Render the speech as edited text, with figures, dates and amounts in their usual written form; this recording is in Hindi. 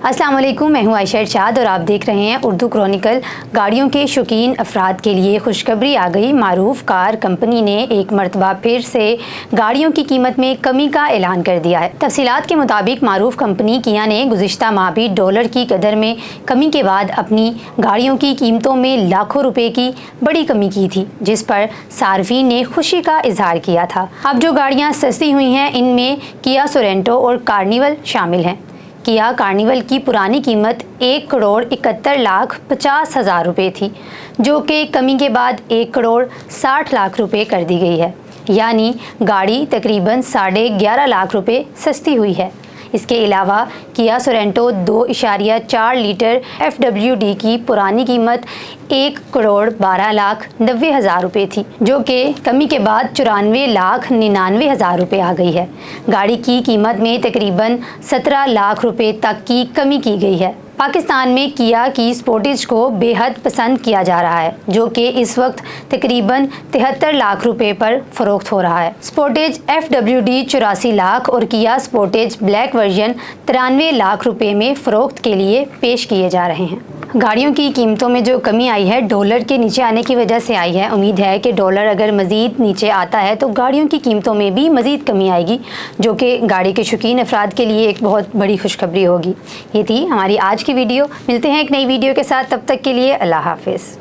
अस्सलाम वालेकुम, मैं हूँ आयशा इरशाद और आप देख रहे हैं उर्दू क्रॉनिकल। गाड़ियों के शौकीन अफराद के लिए खुशखबरी आ गई। मारूफ कार कंपनी ने एक मरतबा फिर से गाड़ियों की कीमत में कमी का ऐलान कर दिया है। तफसीलात के मुताबिक मारूफ कंपनी किया ने गुज़िश्ता माह भी डॉलर की कदर में कमी के बाद अपनी गाड़ियों की कीमतों में लाखों रुपए की बड़ी कमी की थी, जिस पर सार्फिन ने खुशी का इजहार किया था। अब जो गाड़ियाँ सस्ती हुई हैं इनमें किया सोरेंटो और कार्निवल शामिल हैं। किया कार्निवल की पुरानी कीमत 1,71,50,000 रुपये थी, जो कि कमी के बाद 1,60,00,000 रुपये कर दी गई है, यानी गाड़ी तकरीबन 11.5 लाख रुपये सस्ती हुई है। इसके अलावा किया सोरेंटो 2.4 लीटर FWD की पुरानी कीमत 1,12,90,000 रुपये थी, जो कि कमी के बाद 94,99,000 रुपये आ गई है। गाड़ी की कीमत में तकरीबन 17 लाख रुपये तक की कमी की गई है। पाकिस्तान में किया की स्पोर्टेज को बेहद पसंद किया जा रहा है, जो कि इस वक्त तकरीबन 73 लाख रुपए पर फरोख्त हो रहा है। स्पोर्टेज FWD 84 लाख और किया स्पोर्टेज ब्लैक वर्जन 93 लाख रुपए में फरोख्त के लिए पेश किए जा रहे हैं। गाड़ियों की कीमतों में जो कमी आई है डॉलर के नीचे आने की वजह से आई है। उम्मीद है कि डॉलर अगर मज़ीद नीचे आता है तो गाड़ियों की कीमतों में भी मज़ीद कमी आएगी, जो कि गाड़ी के शौकीन अफराद के लिए एक बहुत बड़ी खुशखबरी होगी। ये थी हमारी आज की वीडियो। मिलते हैं एक नई वीडियो के साथ, तब तक के लिए अल्लाह हाफिज़।